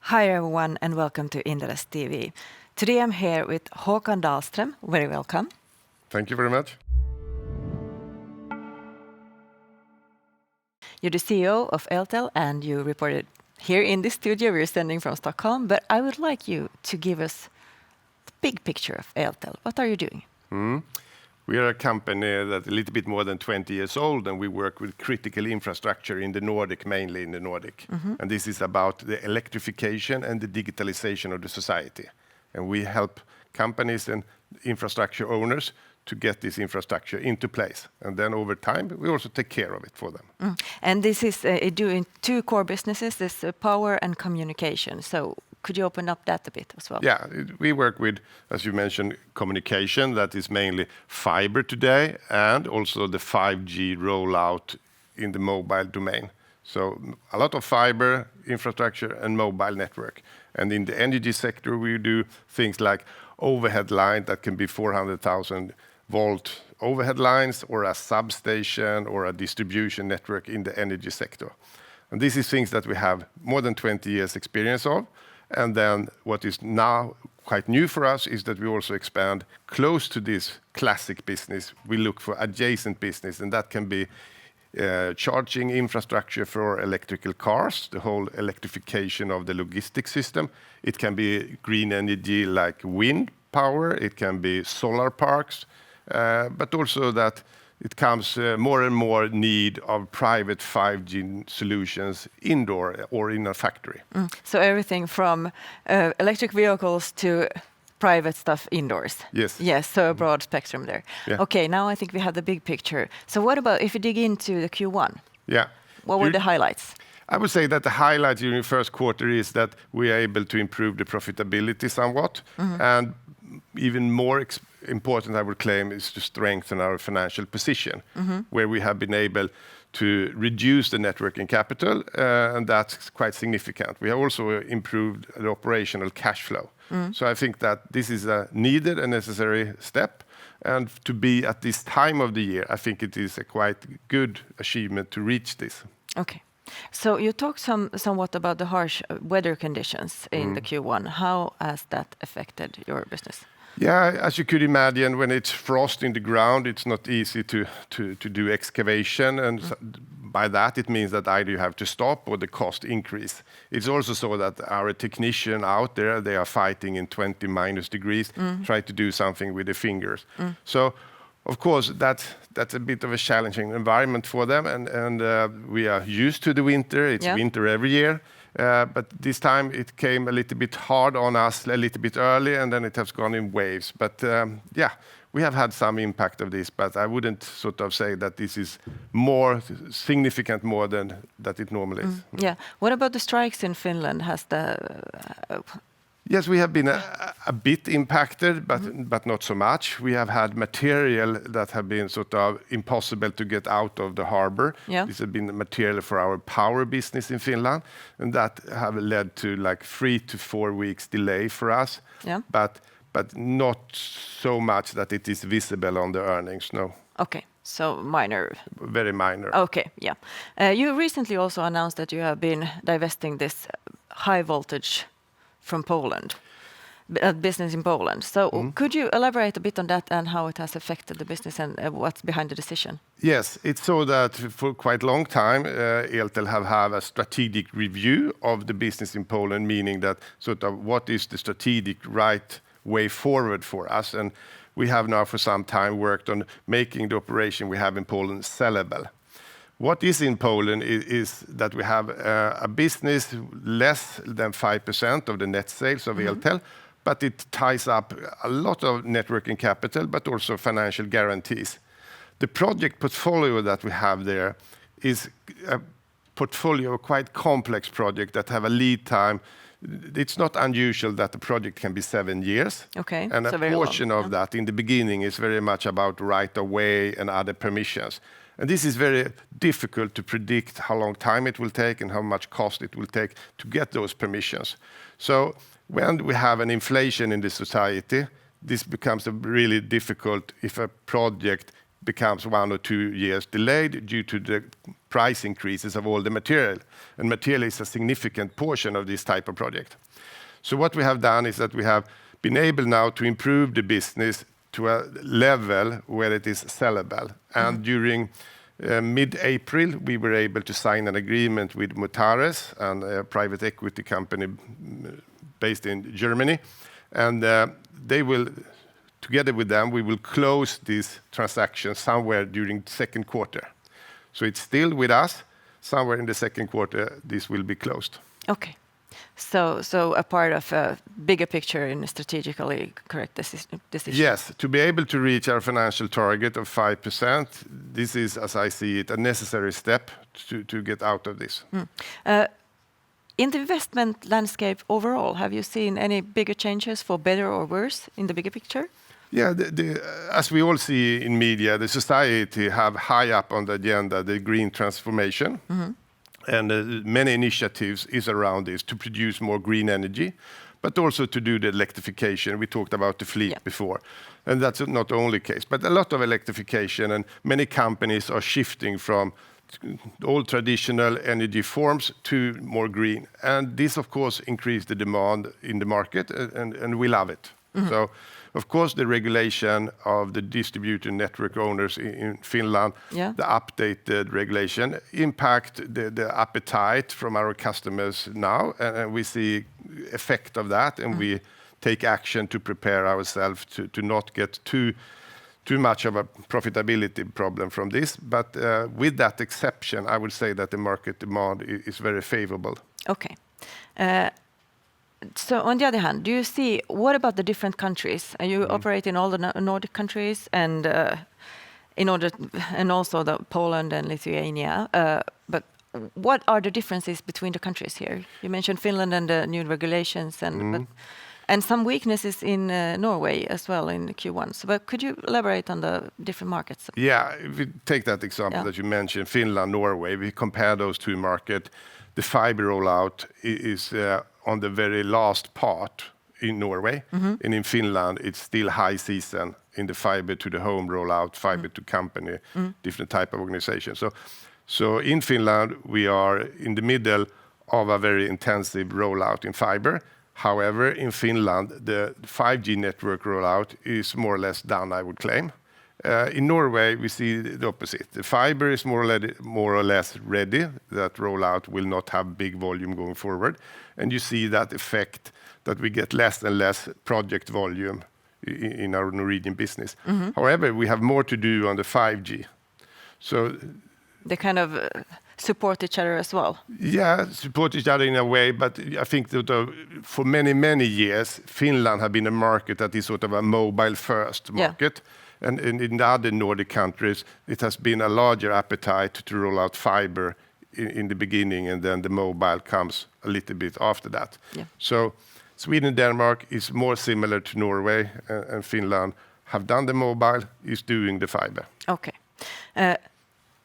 Hi everyone and welcome to Inderes TV. Today I'm here with Håkan Dahlström. Very welcome. Thank you very much. You're the CEO of Eltel and you reported here in this studio. We're standing from Stockholm, but I would like you to give us the big picture of Eltel. What are you doing? We are a company that's a little bit more than 20 years old, and we work with critical infrastructure in the Nordic, mainly in the Nordic. And this is about the electrification and the digitalization of the society. And we help companies and infrastructure owners to get this infrastructure into place. And then over time, we also take care of it for them. And this is doing two core businesses, this power and communication. So could you open up that a bit as well? Yeah, we work with, as you mentioned, communication. That is mainly fiber today and also the 5G rollout in the mobile domain. So a lot of fiber infrastructure and mobile network. And in the energy sector, we do things like overhead line that can be 400,000 volt overhead lines or a substation or a distribution network in the energy sector. And this is things that we have more than 20 years experience of. And then what is now quite new for us is that we also expand close to this classic business. We look for adjacent business, and that can be charging infrastructure for electrical cars, the whole electrification of the logistics system. It can be green energy like wind power. It can be solar parks, but also that it comes more and more need of private 5G solutions indoor or in a factory. So everything from electric vehicles to private stuff indoors. Yes. Yes, so a broad spectrum there. Yeah. Okay, now I think we have the big picture. So what about if you dig into the Q1? Yeah. What were the highlights? I would say that the highlight during the first quarter is that we are able to improve the profitability somewhat. And even more important, I would claim, is to strengthen our financial position, where we have been able to reduce the net working capital, and that's quite significant. We have also improved the operational cash flow. So I think that this is a needed and necessary step. And to be at this time of the year, I think it is a quite good achievement to reach this. Okay. So you talked somewhat about the harsh weather conditions in the Q1. How has that affected your business? Yeah, as you could imagine, when it's frost in the ground, it's not easy to do excavation. And by that, it means that either you have to stop or the cost increase. It's also so that our technician out there, they are fighting in 20 minus degrees, try to do something with the fingers. So, of course, that's a bit of a challenging environment for them. And we are used to the winter. It's winter every year. But this time it came a little bit hard on us, a little bit early, and then it has gone in waves. But yeah, we have had some impact of this, but I wouldn't sort of say that this is more significant more than that it normally is. Yeah. What about the strikes in Finland? Yes, we have been a bit impacted, but not so much. We have had material that have been sort of impossible to get out of the harbor. Yeah. This has been material for our power business in Finland, and that have led to like 3 to 4 weeks delay for us. Yeah. But not so much that it is visible on the earnings, no. Okay, so minor. Very minor. Okay, yeah. You recently also announced that you have been divesting this high voltage from Poland, business in Poland. So could you elaborate a bit on that and how it has affected the business and what's behind the decision? Yes, it's so that for quite a long time, Eltel have had a strategic review of the business in Poland, meaning that sort of what is the strategic right way forward for us. And we have now for some time worked on making the operation we have in Poland sellable. What is in Poland is that we have a business less than 5% of the net sales of Eltel, but it ties up a lot of net working capital, but also financial guarantees. The project portfolio that we have there is a portfolio, a quite complex project that have a lead time. It's not unusual that the project can be 7 years. Okay, And so a very portion long, of that in the beginning is very much about right of way and other permissions. And this is very difficult to predict how long time it will take and how much cost it will take to get those permissions. So when we have an inflation in the society, this becomes a really difficult if a project becomes 1 or 2 years delayed due to the price increases of all the material. And material is a significant portion of this type of project. So what we have done is that we have been able now to improve the business to a level where it is sellable. And during mid-April, we were able to sign an agreement with Inderes, a private equity company based in Germany. And they will, together with them, we will close this transaction somewhere during the second quarter. So it's still with us. Somewhere in the second quarter, this will be closed. Okay. So a part of a bigger picture in a strategically correct decision. Yes, to be able to reach our financial target of 5%, this is, as I see it, a necessary step to get out of this. In the investment landscape overall, have you seen any bigger changes for better or worse in the bigger picture? Yeah, as we all see in media, the society have high up on the agenda the green transformation. And many initiatives is around this to produce more green energy, but also to do the electrification. We talked about the fleet before, and that's not only case, but a lot of electrification, and many companies are shifting from old traditional energy forms to more green. And this, of course, increased the demand in the market, and we love it. So, of course, the regulation of the distributed network owners in Finland, the updated regulation, impact the appetite from our customers now, and we see effect of that, and we take action to prepare ourselves to not get too much of a profitability problem from this. But with that exception, I would say that the market demand is very favorable. Okay. So on the other hand, do you see, what about the different countries? You operate in all the Nordic countries and and also the Poland and Lithuania. But what are the differences between the countries here? You mentioned Finland and the new regulations and some weaknesses in Norway as well in Q1. So, but could you elaborate on the different markets? Yeah, if we take that example that you mentioned, Finland, Norway, we compare those two markets. The fiber rollout is on the very last part in Norway, and in Finland, it's still high season in the fiber to the home rollout, fiber to company, different type of organization. So in Finland, we are in the middle of a very intensive rollout in fiber. However, in Finland, the 5G network rollout is more or less done, I would claim. In Norway, we see the opposite. The fiber is more or less ready. That rollout will not have big volume going forward. And you see that effect that we get less and less project volume in our Norwegian business. However, we have more to do on the 5G. So they kind of support each other as well. Yeah, support each other in a way, but I think that for many, many years, Finland have been a market that is sort of a mobile-first market. And in the other Nordic countries, it has been a larger appetite to roll out fiber in the beginning, and then the mobile comes a little bit after that. So Sweden and Denmark is more similar to Norway, and Finland have done the mobile, is doing the fiber. Okay.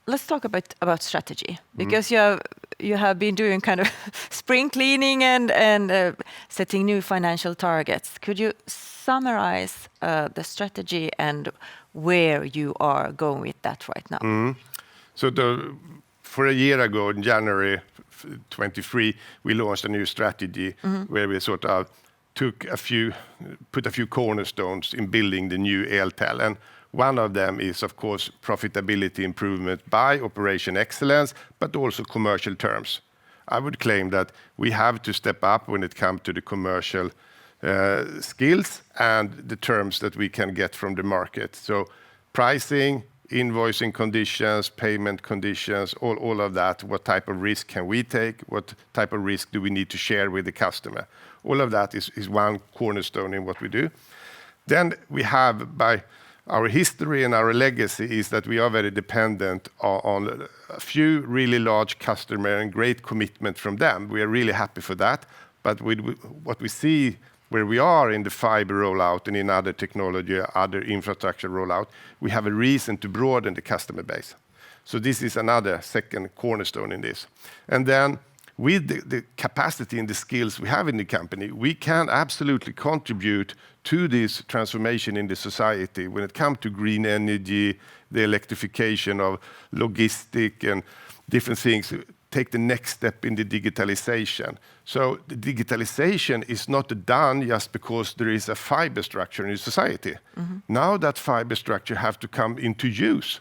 Let's talk about strategy, because you have been doing kind of spring cleaning and setting new financial targets. Could you summarize the strategy and where you are going with that right now? So for a year ago, in January 23, we launched a new strategy where we sort of put a few cornerstones in building the new Eltel. And one of them is, of course, profitability improvement by operation excellence, but also commercial terms. I would claim that we have to step up when it comes to the commercial skills and the terms that we can get from the market. So pricing, invoicing conditions, payment conditions, all of that. What type of risk can we take? What type of risk do we need to share with the customer? All of that is one cornerstone in what we do. Then we have, by our history and our legacy, is that we are very dependent on a few really large customers and great commitment from them. We are really happy for that. But with what we see where we are in the fiber rollout and in other technology, other infrastructure rollout, we have a reason to broaden the customer base. So this is another second cornerstone in this. And then with the capacity and the skills we have in the company, we can absolutely contribute to this transformation in the society when it comes to green energy, the electrification of logistic and different things, take the next step in the digitalization. So the digitalization is not done just because there is a fiber structure in the society. Now that fiber structure have to come into use.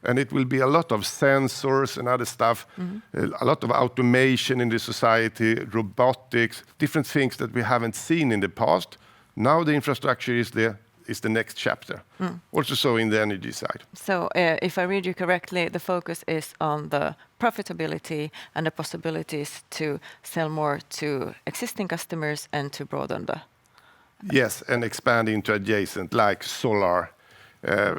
And it will be a lot of sensors and other stuff, a lot of automation in the society, robotics, different things that we haven't seen in the past. Now the infrastructure is there, is the next chapter. Also so in the energy side. So if I read you correctly, the focus is on the profitability and the possibilities to sell more to existing customers and to broaden the... Yes, and expand into adjacent like solar.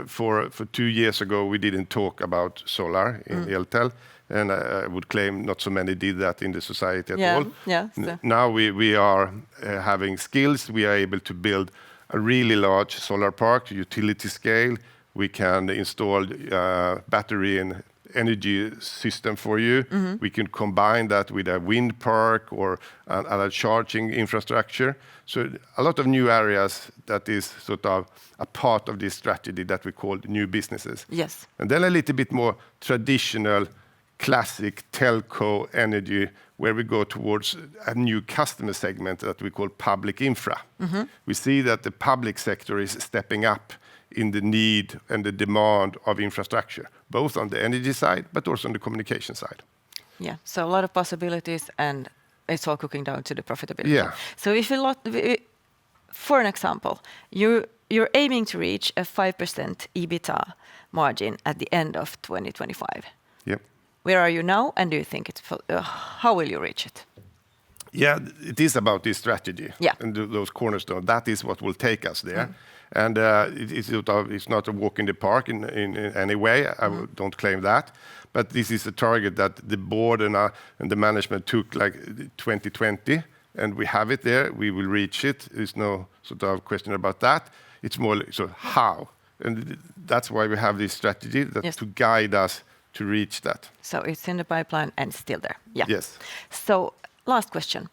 For 2 years ago, we didn't talk about solar in Eltel, and I would claim not so many did that in the society at all. Yeah, so. Now we are having skills. We are able to build a really large solar park, utility scale. We can install battery and energy system for you. We can combine that with a wind park or other charging infrastructure. So a lot of new areas that is sort of a part of this strategy that we call new businesses. Yes. And then a little bit more traditional, classic telco energy, where we go towards a new customer segment that we call public infra. We see that the public sector is stepping up in the need and the demand of infrastructure, both on the energy side, but also on the communication side. Yeah, so a lot of possibilities, and it's all cooking down to the profitability. Yeah. So if for an example, you're aiming to reach a 5% EBITA margin at the end of 2025. Yep. Where are you now, and do you think how will you reach it? Yeah, it is about this strategy and those cornerstones. That is what will take us there. And it's not a walk in the park in any way. I don't claim that. But this is a target that the board and the management took like 2020, and we have it there. We will reach it. There's no sort of question about that. It's more like, so how? And that's why we have this strategy to guide us to reach that. So it's in the pipeline and still there. Yeah. Yes. So last question.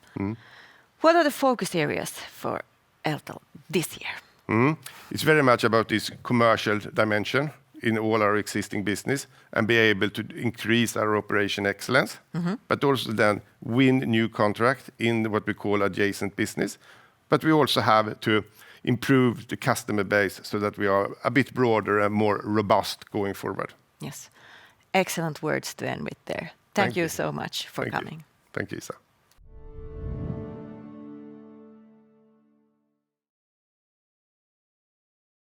What are the focus areas for Eltel this year? It's very much about this commercial dimension in all our existing business and be able to increase our operation excellence, but also then win new contract in what we call adjacent business. But we also have to improve the customer base so that we are a bit broader and more robust going forward. Yes. Excellent words to end with there. Thank you so much for coming. Thank you, Isa.